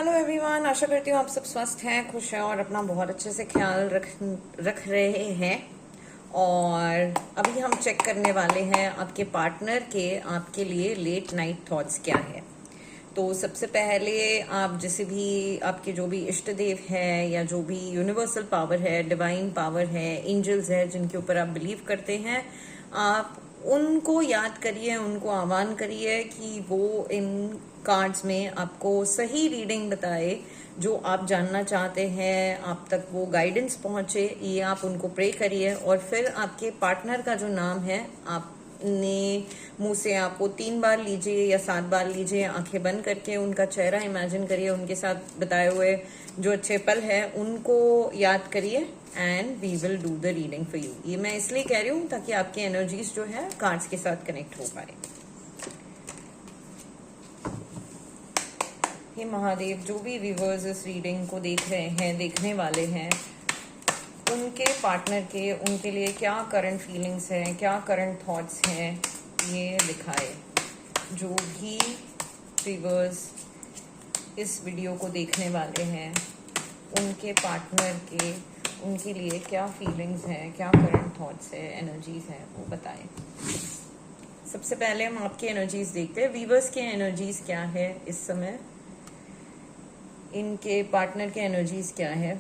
Hello everyone, आशा करती हूँ आप सब स्वस्थ हैं, खुश हैं और अपना बहुत अच्छे से ख्याल रख रहे हैं। और अभी हम चेक करने वाले हैं आपके पार्टनर के आपके लिए लेट नाइट थॉट्स क्या है। तो सबसे पहले आप जैसे भी आपके जो भी इष्ट देव है या जो भी यूनिवर्सल पावर है, डिवाइन पावर है, एंजल्स है जिनके ऊपर आप बिलीव करते हैं, आप उनको याद करिए, उनको आह्वान करिए कि वो इन कार्ड्स में आपको सही रीडिंग बताए जो आप जानना चाहते हैं, आप तक वो गाइडेंस पहुंचे। ये आप उनको प्रे करिए और फिर आपके पार्टनर का जो नाम है आपने मुंह से आपको 3 बार लीजिए या 7 बार लीजिए, आंखें बंद करके उनका चेहरा इमेजिन करिए, उनके साथ बताए हुए जो अच्छे पल है उनको याद करिए and we will do the reading for you. ये मैं इसलिए कह रही हूँ ताकि आपकी एनर्जीज जो है कार्ड्स के साथ कनेक्ट हो पाए। हे महादेव, जो भी व्यूअर्स इस रीडिंग को देख रहे हैं, देखने वाले हैं, उनके पार्टनर के उनके लिए क्या करंट फीलिंग्स हैं, क्या करंट थॉट्स हैं, ये दिखाए। जो भी व्यूअर्स इस वीडियो को देखने वाले हैं, उनके पार्टनर के उनके लिए क्या फीलिंग्स हैं, क्या करंट थॉट्स है, एनर्जीज हैं, वो बताएं। सबसे पहले हम आपकी एनर्जीज देखते हैं। व्यूअर्स के एनर्जीज क्या है इस समय, इनके पार्टनर के एनर्जीज क्या है।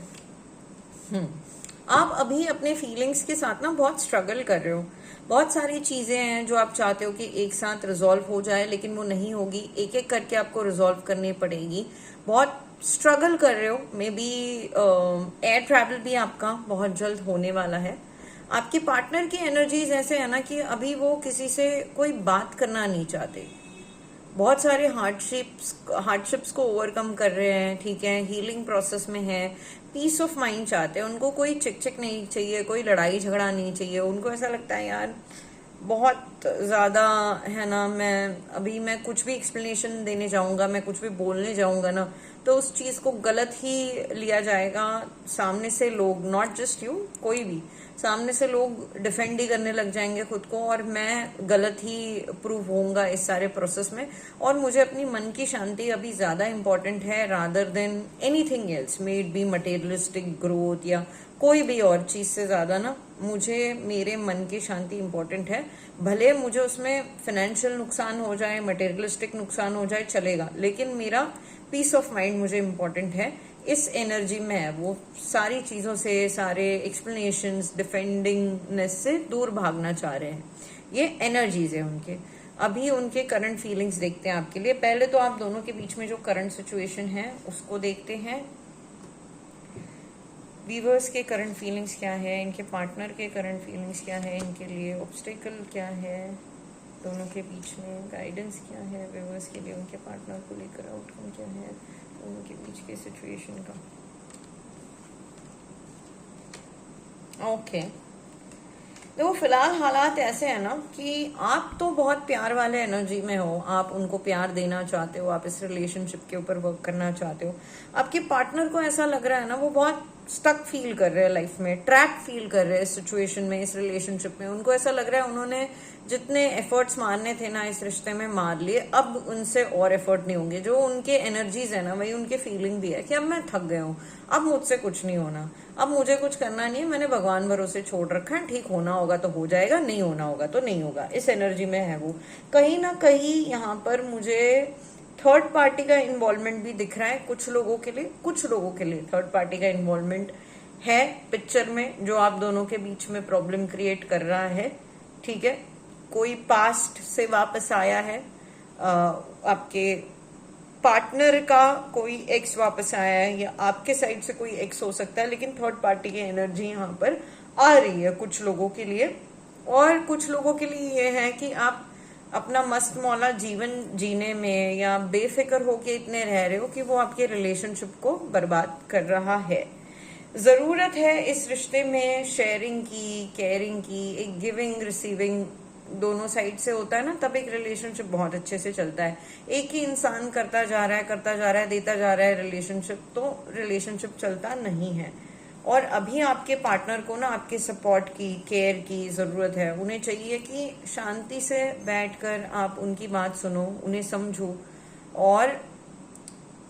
आप अभी अपने फीलिंग्स के साथ ना बहुत स्ट्रगल कर रहे हो। बहुत सारी चीजें हैं जो आप चाहते हो कि एक साथ रिजॉल्व हो जाए, लेकिन वो नहीं होगी, एक एक करके आपको रिजॉल्व करनी पड़ेगी। बहुत स्ट्रगल कर रहे हो। मे बी एयर ट्रैवल भी आपका बहुत जल्द होने वाला है। आपके पार्टनर की एनर्जीज ऐसे है ना कि अभी वो किसी से कोई बात करना नहीं चाहते। बहुत सारे हार्डशिप्स को ओवरकम कर रहे हैं, ठीक है, हीलिंग प्रोसेस में है, पीस ऑफ माइंड चाहते हैं। उनको कोई चिक नहीं चाहिए, कोई लड़ाई झगड़ा नहीं चाहिए। उनको ऐसा लगता है यार बहुत ज्यादा है ना, मैं कुछ भी एक्सप्लेनेशन देने जाऊंगा, मैं कुछ भी बोलने जाऊंगा ना, तो उस चीज को गलत ही लिया जाएगा। सामने से लोग, नॉट जस्ट यू, कोई भी सामने से लोग डिफेंड ही करने लग जाएंगे खुद को, और मैं गलत ही प्रूव होऊंगा इस सारे प्रोसेस में। और मुझे अपनी मन की शांति अभी ज्यादा इंपॉर्टेंट है rather than anything else, may it be materialistic growth या कोई भी और चीज से ज्यादा ना मुझे मेरे मन की शांति इंपॉर्टेंट है। भले मुझे उसमें फाइनेंशियल नुकसान हो जाए, मटेरियलिस्टिक नुकसान हो जाए, चलेगा, लेकिन मेरा पीस ऑफ माइंड मुझे इंपॉर्टेंट है। इस एनर्जी में है वो सारी चीजों से, सारे एक्सप्लेनेशंस, डिफेंडिंगनेस से दूर भागना चाह रहे हैं। ये एनर्जीज है उनके। अभी उनके करंट फीलिंग्स देखते हैं आपके लिए। पहले तो आप दोनों के बीच में जो करंट सिचुएशन है उसको देखते हैं। व्यूअर्स के करंट फीलिंग्स क्या है, इनके पार्टनर के करंट फीलिंग्स क्या है, इनके लिए ऑब्स्टेकल क्या है, दोनों के बीच में गाइडेंस क्या है, व्यूअर्स के लिए उनके पार्टनर को लेकर आउटकम क्या है, दोनों के बीच के सिचुएशन का। ओके, देखो फिलहाल हालात ऐसे है ना कि आप तो बहुत प्यार वाले एनर्जी में हो, आप उनको प्यार देना चाहते हो, आप इस रिलेशनशिप के ऊपर वर्क करना चाहते हो। आपके पार्टनर को ऐसा लग रहा है ना, वो बहुत स्टक फील कर रहे हैं लाइफ में, ट्रैप फील कर रहे हैं इस सिचुएशन में, इस रिलेशनशिप में। उनको ऐसा लग रहा है उन्होंने जितने एफर्ट्स मारने थे ना इस रिश्ते में मार लिए, अब उनसे और एफर्ट नहीं होंगे। जो उनके एनर्जीज है ना, वही उनके फीलिंग भी है कि अब मैं थक गया हूँ, अब मुझसे कुछ नहीं होना, अब मुझे कुछ करना नहीं है, मैंने भगवान भरोसे छोड़ रखा है, ठीक होना होगा तो हो जाएगा, नहीं होना होगा तो नहीं होगा। इस एनर्जी में है वो। कहीं ना कहीं यहाँ पर मुझे थर्ड पार्टी का इन्वॉल्वमेंट भी दिख रहा है कुछ लोगों के लिए। कुछ लोगों के लिए थर्ड पार्टी का इन्वॉल्वमेंट है पिक्चर में, जो आप दोनों के बीच में प्रॉब्लम क्रिएट कर रहा है, ठीक है। कोई पास्ट से वापस आया है, आपके पार्टनर का कोई एक्स वापस आया है, या आपके साइड से कोई एक्स हो सकता है, लेकिन थर्ड पार्टी की एनर्जी यहाँ पर आ रही है कुछ लोगों के लिए। और कुछ लोगों के लिए ये है कि आप अपना मस्त मौला जीवन जीने में या बेफिक्र होके इतने रह रहे हो कि वो आपके रिलेशनशिप को बर्बाद कर रहा है। जरूरत है इस रिश्ते में शेयरिंग की, केयरिंग की, एक गिविंग रिसीविंग दोनों साइड से होता है ना, तब एक रिलेशनशिप बहुत अच्छे से चलता है। एक ही इंसान करता जा रहा है, देता जा रहा है रिलेशनशिप, तो रिलेशनशिप चलता नहीं है। और अभी आपके पार्टनर को ना आपके सपोर्ट की, केयर की जरूरत है। उन्हें चाहिए कि शांति से बैठकर आप उनकी बात सुनो, उन्हें समझो और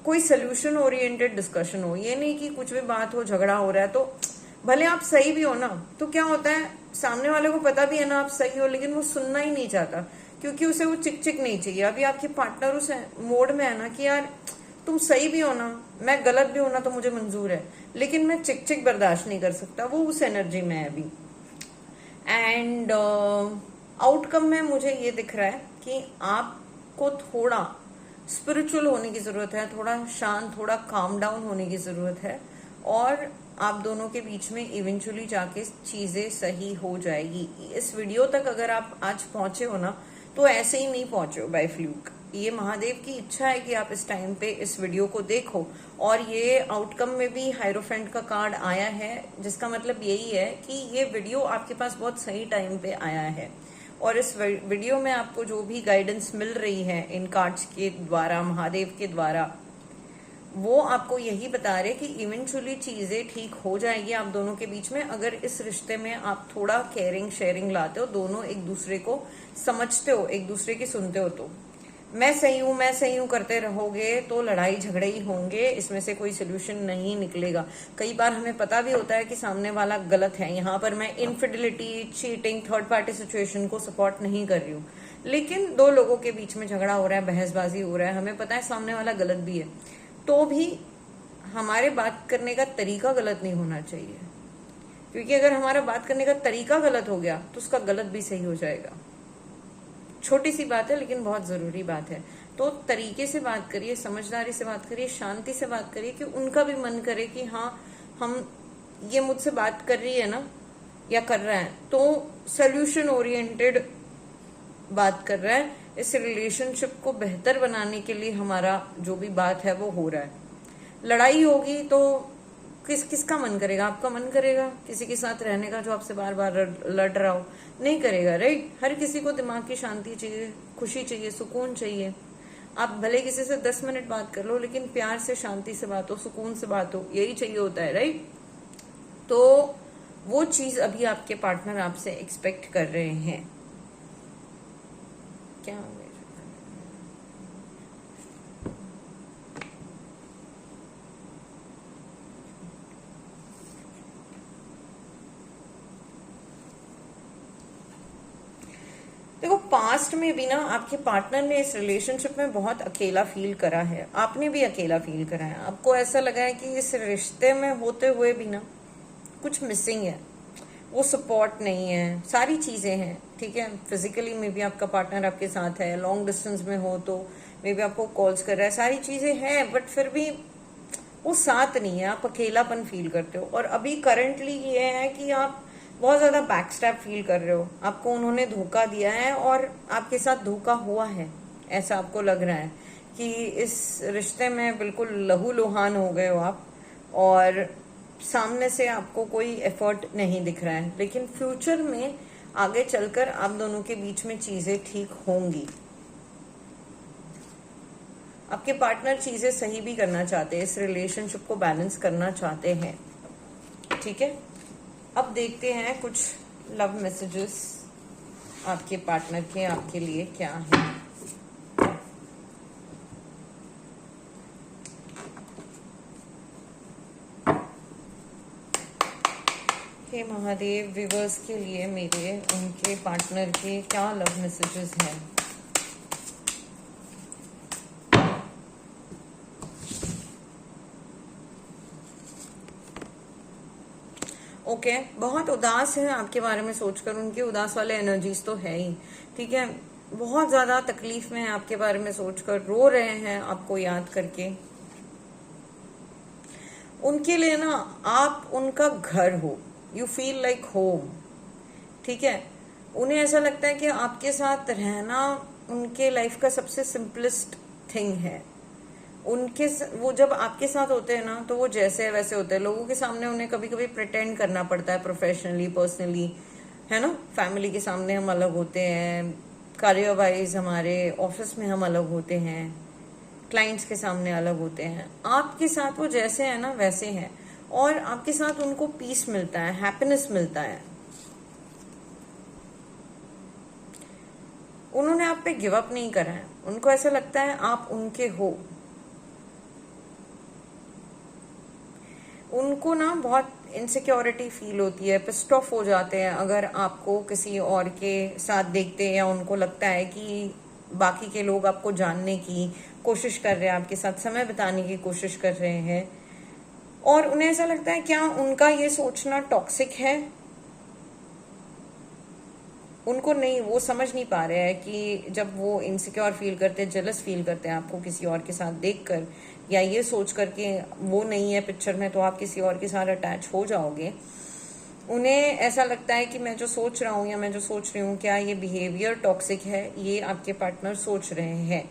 कोई सोल्यूशन ओरिएंटेड डिस्कशन हो। ये नहीं कि कुछ भी बात हो, झगड़ा हो रहा है तो भले आप सही भी हो ना, तो क्या होता है सामने वाले को पता भी है ना आप सही हो, लेकिन वो सुनना ही नहीं चाहता, क्योंकि उसे वो चिक चिक नहीं चाहिए। अभी आपके पार्टनर उस मोड में है ना कि यार तुम सही भी हो ना, मैं गलत भी हो ना तो मुझे मंजूर है, लेकिन मैं चिक चिक बर्दाश्त नहीं कर सकता, वो उस एनर्जी में है अभी। एंड आउटकम में मुझे ये दिख रहा है कि आपको थोड़ा स्पिरिचुअल होने की जरूरत है, थोड़ा शांत, थोड़ा काम डाउन होने की जरूरत है, और आप दोनों के बीच में इवेंचुअली जाके चीजें सही हो जाएगी। इस वीडियो तक अगर आप आज पहुंचे हो ना, तो ऐसे ही नहीं पहुंचे हो बाय फ्लूक। ये महादेव की इच्छा है कि आप इस टाइम पे इस वीडियो को देखो, और ये आउटकम में भी हायरोफेंट का कार्ड आया है, जिसका मतलब यही है कि ये वीडियो आपके पास बहुत सही टाइम पे आया है। और इस वीडियो में आपको जो भी गाइडेंस मिल रही है इन कार्ड्स के द्वारा, महादेव के द्वारा, वो आपको यही बता रहे कि इवेंचुअली चीजें ठीक हो जाएगी आप दोनों के बीच में, अगर इस रिश्ते में आप थोड़ा केयरिंग शेयरिंग लाते हो, दोनों एक दूसरे को समझते हो, एक दूसरे की सुनते हो। तो मैं सही हूं करते रहोगे तो लड़ाई झगड़े ही होंगे, इसमें से कोई सोल्यूशन नहीं निकलेगा। कई बार हमें पता भी होता है कि सामने वाला गलत है, यहाँ पर मैं infidelity, cheating, third party situation को सपोर्ट नहीं कर रही हूँ, लेकिन दो लोगों के बीच में झगड़ा हो रहा है, बहसबाजी हो रहा है, हमें पता है सामने वाला गलत भी है, तो भी हमारे बात करने का तरीका गलत नहीं होना चाहिए, क्योंकि अगर हमारा बात करने का तरीका गलत हो गया तो उसका गलत भी सही हो जाएगा। छोटी सी बात है लेकिन बहुत जरूरी बात है। तो तरीके से बात करिए, समझदारी से बात करिए, शांति से बात करिए, कि उनका भी मन करे कि हाँ हम ये मुझसे बात कर रही है ना या कर रहा है तो सोल्यूशन ओरिएंटेड बात कर रहा है, इस रिलेशनशिप को बेहतर बनाने के लिए हमारा जो भी बात है वो हो रहा है। लड़ाई होगी तो किसका मन करेगा? आपका मन करेगा किसी के साथ रहने का जो आपसे बार बार लड़ रहा हो? नहीं करेगा, राइट। हर किसी को दिमाग की शांति चाहिए, खुशी चाहिए, सुकून चाहिए। आप भले किसी से 10 मिनट बात कर लो, लेकिन प्यार से, शांति से बात हो, सुकून से बात हो, यही चाहिए होता है, राइट। तो वो चीज अभी आपके पार्टनर आपसे एक्सपेक्ट कर रहे हैं। क्या देखो, पास्ट में भी ना आपके पार्टनर ने इस रिलेशनशिप में बहुत अकेला फील करा है, आपने भी अकेला फील करा है। आपको ऐसा लगा है कि इस रिश्ते में होते हुए भी ना कुछ मिसिंग है, वो सपोर्ट नहीं है, सारी चीजें हैं, ठीक है। फिजिकली में भी आपका पार्टनर आपके साथ है, लॉन्ग डिस्टेंस में हो तो मे भी आपको कॉल्स कर रहा है, सारी चीजें हैं, बट फिर भी वो साथ नहीं है, आप अकेलापन फील करते हो। और अभी करंटली ये है कि आप बहुत ज्यादा बैकस्टैप फील कर रहे हो, आपको उन्होंने धोखा दिया है और आपके साथ धोखा हुआ है, ऐसा आपको लग रहा है कि इस रिश्ते में बिल्कुल लहू लुहान हो गए हो आप, और सामने से आपको कोई एफर्ट नहीं दिख रहा है। लेकिन फ्यूचर में आगे चलकर आप दोनों के बीच में चीजें ठीक होंगी। आपके पार्टनर चीजें सही भी करना चाहते हैं, इस रिलेशनशिप को बैलेंस करना चाहते हैं, ठीक है। अब देखते हैं कुछ लव मैसेजेस आपके पार्टनर के आपके लिए क्या है। हे महादेव, व्यूअर्स के लिए मेरे उनके पार्टनर के क्या लव मैसेजेस हैं। ओके, बहुत उदास है आपके बारे में सोचकर, उनके उदास वाले एनर्जीज तो है ही, ठीक है। बहुत ज्यादा तकलीफ में है आपके बारे में सोचकर, रो रहे हैं आपको याद करके। उनके लिए ना आप उनका घर हो, यू फील लाइक होम, ठीक है। उन्हें ऐसा लगता है कि आपके साथ रहना उनके लाइफ का सबसे सिंपलेस्ट थिंग है। उनके वो जब आपके साथ होते हैं ना तो वो जैसे वैसे होते हैं। लोगों के सामने उन्हें कभी कभी प्रिटेंड करना पड़ता है, प्रोफेशनली, पर्सनली, है ना। फैमिली के सामने हम अलग होते हैं, करियर वाइज हमारे ऑफिस में हम अलग होते हैं, क्लाइंट्स के सामने अलग होते हैं। आपके साथ वो जैसे है ना वैसे हैं, और आपके साथ उनको पीस मिलता है, हैप्पीनेस मिलता है। उन्होंने आप पे गिव अप नहीं करा है, उनको ऐसा लगता है आप उनके हो, उनको ना बहुत इनसिक्योरिटी फील होती है, पिस्ड ऑफ हो जाते हैं अगर आपको किसी और के साथ देखते हैं, या उनको लगता है कि बाकी के लोग आपको जानने की कोशिश कर रहे हैं, आपके साथ समय बिताने की कोशिश कर रहे हैं, और उन्हें ऐसा लगता है क्या उनका ये सोचना टॉक्सिक है। उनको नहीं, वो समझ नहीं पा रहे हैं कि जब वो इनसिक्योर फील करते हैं, जेलस फील करते हैं आपको किसी और के साथ देखकर, या ये सोच कर कि वो नहीं है पिक्चर में तो आप किसी और के साथ अटैच हो जाओगे। उन्हें ऐसा लगता है कि मैं जो सोच रहा हूँ या मैं जो सोच रही हूँ, क्या ये बिहेवियर टॉक्सिक है, ये आपके पार्टनर सोच रहे हैं।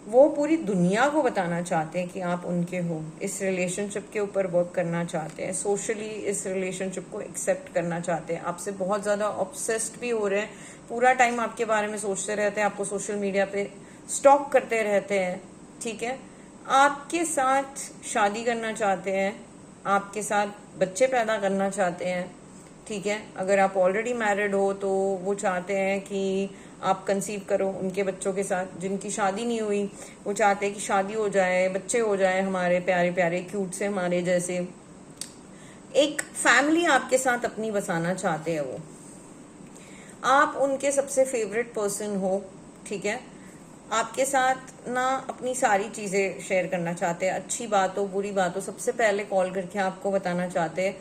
वो पूरी दुनिया को बताना चाहते हैं कि आप उनके हो, इस रिलेशनशिप के ऊपर वर्क करना चाहते हैं, सोशली इस रिलेशनशिप को एक्सेप्ट करना चाहते हैं, आपसे बहुत ज़्यादा ऑब्सेस्ड भी हो रहे हैं, पूरा टाइम आपके बारे में सोचते रहते हैं, आपको सोशल मीडिया पे स्टॉक करते रहते हैं, ठीक है। आपके साथ शादी करना चाहते हैं, आपके साथ बच्चे पैदा करना चाहते हैं, ठीक है। अगर आप ऑलरेडी मैरिड हो तो वो चाहते हैं कि आप कंसीव करो उनके बच्चों के साथ। जिनकी शादी नहीं हुई वो चाहते हैं कि शादी हो जाए, बच्चे हो जाए हमारे प्यारे प्यारे क्यूट से, हमारे जैसे एक फैमिली आपके साथ अपनी बसाना चाहते हैं वो। आप उनके सबसे फेवरेट पर्सन हो, ठीक है। आपके साथ ना अपनी सारी चीजें शेयर करना चाहते हैं, अच्छी बात हो बुरी बात हो, सबसे पहले कॉल करके आपको बताना चाहते हैं।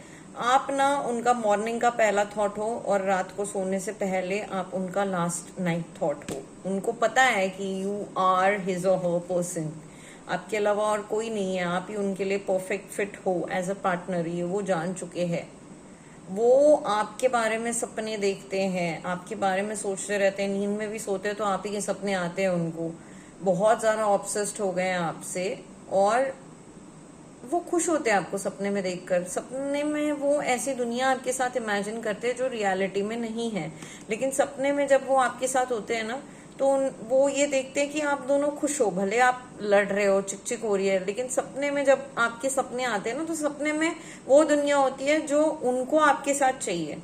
आप ना उनका मॉर्निंग का पहला थॉट हो, और रात को सोने से पहले आप उनका लास्ट नाइट थॉट हो। उनको पता है कि यू आर हिज और हर पर्सन, आपके अलावा और कोई नहीं है, आप ही उनके लिए परफेक्ट फिट हो एज अ पार्टनर, ये वो जान चुके हैं। वो आपके बारे में सपने देखते हैं, आपके बारे में सोचते रहते हैं, नींद में भी सोते हैं तो आप ही के सपने आते हैं उनको। बहुत ज्यादा ऑब्सेस्ड हो गए हैं आपसे, और वो खुश होते हैं आपको सपने में देखकर। सपने में वो ऐसी दुनिया आपके साथ इमेजिन करते हैं जो रियलिटी में नहीं है, लेकिन सपने में जब वो आपके साथ होते हैं ना, तो वो ये देखते हैं कि आप दोनों खुश हो, भले आप लड़ रहे हो, चिकचिक हो रही है, लेकिन सपने में जब आपके सपने आते हैं ना, तो सपने में वो दुनिया होती है जो उनको आपके साथ चाहिए,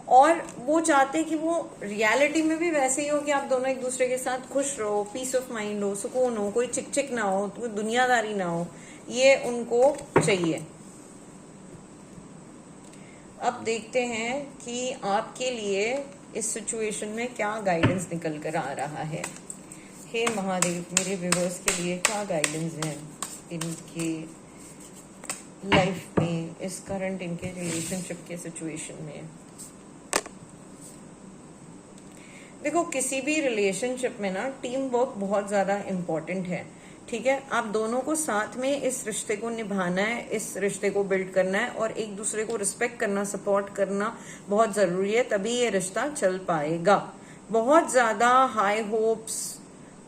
और वो चाहते हैं कि वो रियलिटी में भी वैसे ही हो कि आप दोनों एक दूसरे के साथ खुश रहो, पीस ऑफ माइंड हो, सुकून हो, कोई चिकचिक ना हो, कोई दुनियादारी ना हो, ये उनको चाहिए। अब देखते हैं कि आपके लिए इस सिचुएशन में क्या गाइडेंस निकल कर आ रहा है। हे महादेव, मेरे व्यूअर्स के लिए क्या गाइडेंस है इनके लाइफ में, इस करंट इनके रिलेशनशिप के सिचुएशन में। देखो, किसी भी रिलेशनशिप में ना टीम वर्क बहुत ज्यादा इम्पोर्टेंट है, ठीक है। आप दोनों को साथ में इस रिश्ते को निभाना है, इस रिश्ते को बिल्ड करना है, और एक दूसरे को रिस्पेक्ट करना, सपोर्ट करना बहुत जरूरी है, तभी ये रिश्ता चल पाएगा। बहुत ज्यादा हाई होप्स,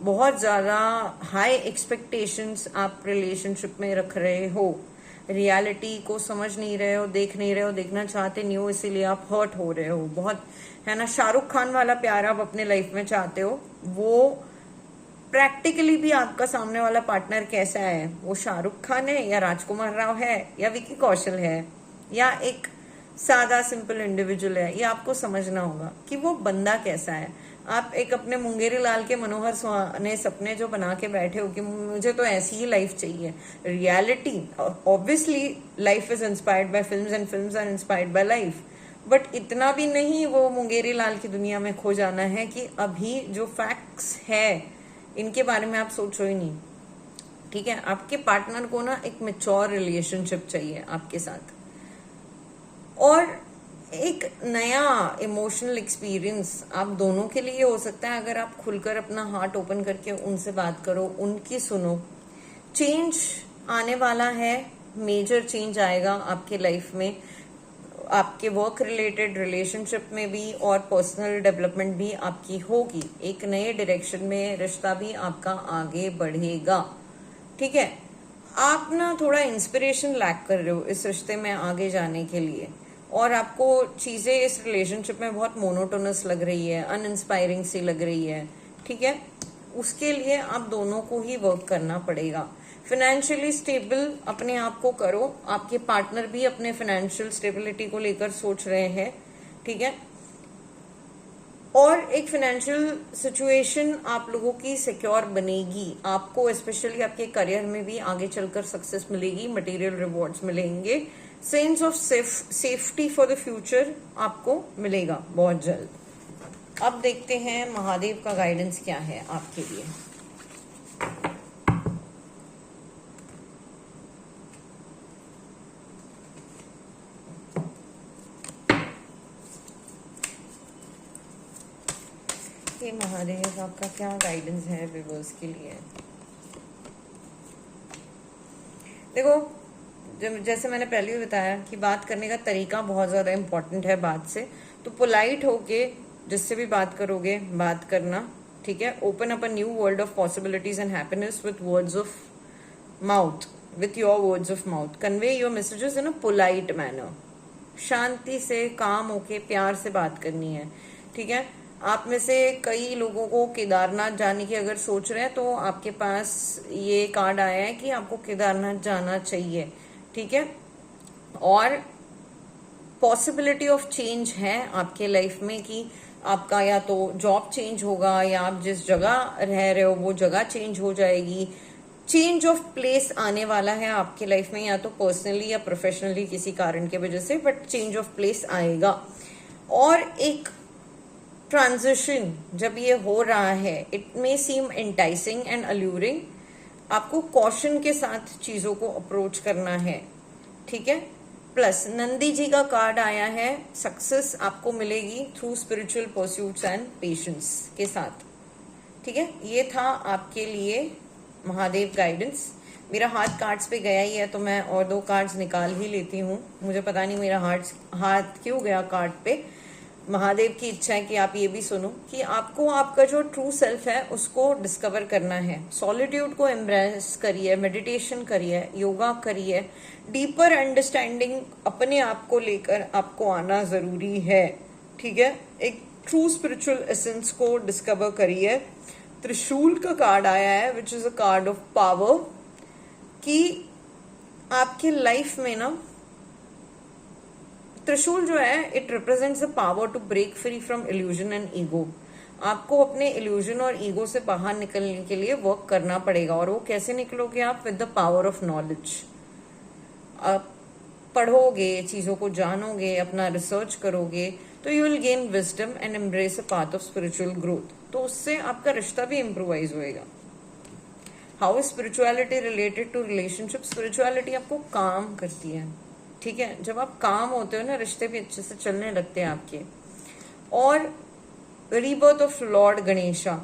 बहुत ज्यादा हाई एक्सपेक्टेशंस आप रिलेशनशिप में रख रहे हो, रियलिटी को समझ नहीं रहे हो, देख नहीं रहे हो, देखना चाहते नहीं हो, इसीलिए आप हर्ट हो रहे हो बहुत, है ना। शाहरुख खान वाला प्यार आप अपने लाइफ में चाहते हो, वो प्रैक्टिकली भी आपका सामने वाला पार्टनर कैसा है, वो शाहरुख खान है या राजकुमार राव है या विकी कौशल है या एक सादा सिंपल इंडिविजुअल है, ये आपको समझना होगा कि वो बंदा कैसा है। आप एक अपने मुंगेरी लाल के मनोहर सुहाने सपने जो बना के बैठे हो कि मुझे तो ऐसी ही लाइफ चाहिए, reality obviously life is inspired by films and films are inspired by life, but इतना भी नहीं वो मुंगेरी लाल की दुनिया में खो जाना है कि अभी जो फैक्ट्स है इनके बारे में आप सोचो ही नहीं, ठीक है। आपके पार्टनर को ना एक मैच्योर रिलेशनशिप चाहिए आपके साथ, और एक नया इमोशनल एक्सपीरियंस आप दोनों के लिए हो सकता है अगर आप खुलकर अपना हार्ट ओपन करके उनसे बात करो, उनकी सुनो। चेंज आने वाला है, मेजर चेंज आएगा आपके लाइफ में, आपके वर्क रिलेटेड रिलेशनशिप में भी, और पर्सनल डेवलपमेंट भी आपकी होगी, एक नए डायरेक्शन में रिश्ता भी आपका आगे बढ़ेगा, ठीक है। आप ना थोड़ा इंस्पिरेशन लैक कर रहे हो इस रिश्ते में आगे जाने के लिए, और आपको चीजें इस रिलेशनशिप में बहुत मोनोटोनस लग रही है, अनइंस्पायरिंग सी लग रही है, ठीक है। उसके लिए आप दोनों को ही वर्क करना पड़ेगा। फाइनेंशियली स्टेबल अपने आप को करो, आपके पार्टनर भी अपने फाइनेंशियल स्टेबिलिटी को लेकर सोच रहे हैं, ठीक है। और एक फाइनेंशियल सिचुएशन आप लोगों की सिक्योर बनेगी, आपको स्पेशली आपके करियर में भी आगे चलकर सक्सेस मिलेगी, मटेरियल रिवॉर्ड्स मिलेंगे, sense of safety for the future आपको मिलेगा बहुत जल्द। अब देखते हैं महादेव का गाइडेंस क्या है आपके लिए। हे महादेव, आपका क्या गाइडेंस है व्यूअर्स के लिए। देखो, जैसे मैंने पहले भी बताया कि बात करने का तरीका बहुत ज्यादा इम्पोर्टेंट है बात से, तो पोलाइट होके जिससे भी बात करोगे बात करना, ठीक है। Open up a new world of possibilities and happiness with words of mouth, with your words of mouth. Convey your messages in a polite manner. शांति से, काम होके, प्यार से बात करनी है, ठीक है। आप में से कई लोगों को केदारनाथ जाने की अगर सोच रहे हैं तो आपके पास ये कार्ड आया है कि आपको केदारनाथ जाना चाहिए, ठीक है। और पॉसिबिलिटी ऑफ चेंज है आपके लाइफ में कि आपका या तो जॉब चेंज होगा या आप जिस जगह रह रहे हो वो जगह चेंज हो जाएगी। चेंज ऑफ प्लेस आने वाला है आपके लाइफ में, या तो पर्सनली या प्रोफेशनली किसी कारण की वजह से, बट चेंज ऑफ प्लेस आएगा। और एक ट्रांजिशन जब ये हो रहा है, it may seem enticing and alluring. आपको कॉशन के साथ चीजों को अप्रोच करना है, ठीक है। प्लस नंदी जी का कार्ड आया है, सक्सेस आपको मिलेगी through spiritual pursuits and patience के साथ, ठीक है। ये था आपके लिए महादेव गाइडेंस। मेरा हाथ कार्ड्स पे गया ही है तो मैं और 2 कार्ड्स निकाल ही लेती हूँ। मुझे पता नहीं मेरा हाथ क्यों गया कार्ड पे। महादेव की इच्छा है कि आप ये भी सुनो कि आपको आपका जो ट्रू सेल्फ है उसको डिस्कवर करना है। सॉलिट्यूड को एम्ब्रेस करिए, मेडिटेशन करिए, योगा करिए, डीपर अंडरस्टैंडिंग अपने आप को लेकर आपको आना जरूरी है, ठीक है। एक ट्रू स्पिरिचुअल एसेंस को डिस्कवर करिए। त्रिशूल का कार्ड आया है which is a card of power, कि आपकी लाइफ में ना त्रिशूल जो है it represents the power to break free from illusion and ego. आपको अपने इल्यूजन और ईगो से बाहर निकलने के लिए वर्क करना पड़ेगा। और वो कैसे निकलोगे आप? With the power of knowledge. आप पढ़ोगे, चीजों को जानोगे, अपना रिसर्च करोगे तो you will gain wisdom and embrace a path of spiritual growth. तो उससे आपका रिश्ता भी इम्प्रोवाइज होएगा। How is spirituality related to relationship? Spirituality आपको काम करती है, ठीक है। जब आप काम होते हो ना, रिश्ते भी अच्छे से चलने लगते हैं आपके। और rebirth of Lord Ganesha,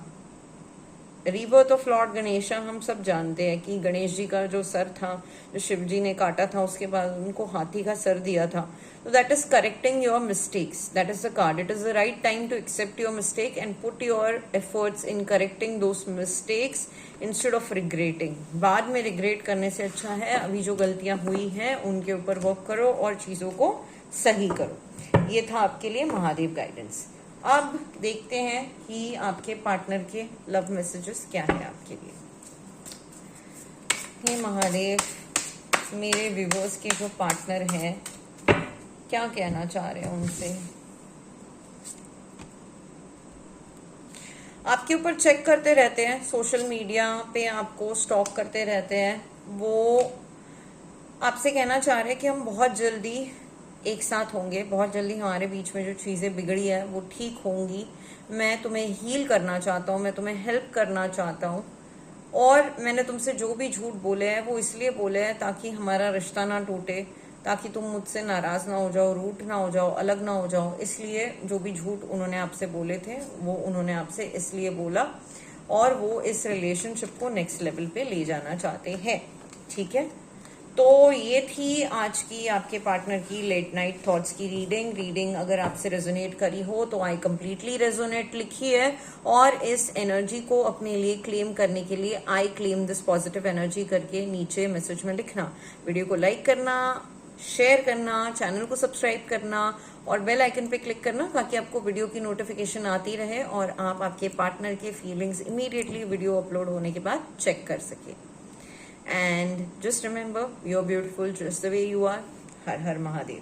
rebirth of Lord Ganesha हम सब जानते हैं कि गणेश जी का जो सर था, जो शिव जी ने काटा था, उसके बाद उनको हाथी का सर दिया था। तो that is correcting your mistakes, that is the card. It is the right time to accept your mistake and put your efforts in correcting those mistakes instead of regretting. बाद में रिग्रेट करने से अच्छा है अभी जो गलतियां हुई हैं उनके ऊपर वर्क करो और चीजों को सही करो। ये था आपके लिए महादेव गाइडेंस। अब देखते हैं कि आपके पार्टनर के लव मैसेजेस क्या है आपके लिए। हे महादेव, मेरे व्यूअर्स के जो पार्टनर हैं क्या कहना चाह रहे हैं उनसे। आपके ऊपर चेक करते रहते हैं, सोशल मीडिया पे आपको स्टॉक करते रहते हैं। वो आपसे कहना चाह रहे हैं कि हम बहुत जल्दी एक साथ होंगे, बहुत जल्दी हमारे बीच में जो चीजें बिगड़ी है वो ठीक होंगी। मैं तुम्हें हील करना चाहता हूँ, मैं तुम्हें हेल्प करना चाहता हूँ। और मैंने तुमसे जो भी झूठ बोले हैं वो इसलिए बोले हैं ताकि हमारा रिश्ता ना टूटे, ताकि तुम मुझसे नाराज ना हो जाओ, रूठ ना हो जाओ, अलग ना हो जाओ। इसलिए जो भी झूठ उन्होंने आपसे बोले थे वो उन्होंने आपसे इसलिए बोला, और वो इस रिलेशनशिप को नेक्स्ट लेवल पे ले जाना चाहते हैं, ठीक है। तो ये थी आज की आपके पार्टनर की लेट नाइट थॉट्स की रीडिंग। अगर आपसे रेजोनेट करी हो तो आई कंप्लीटली रेजोनेट लिखिए, और इस एनर्जी को अपने लिए क्लेम करने के लिए I claim this positive energy करके नीचे मैसेज में लिखना। वीडियो को लाइक करना, शेयर करना, चैनल को सब्सक्राइब करना और बेल आइकन पे क्लिक करना ताकि आपको वीडियो की नोटिफिकेशन आती रहे और आप आपके पार्टनर के फीलिंग्स इमीडिएटली वीडियो अपलोड होने के बाद चेक कर सके। And just remember, you're beautiful just the way you are. Har Har Mahadev.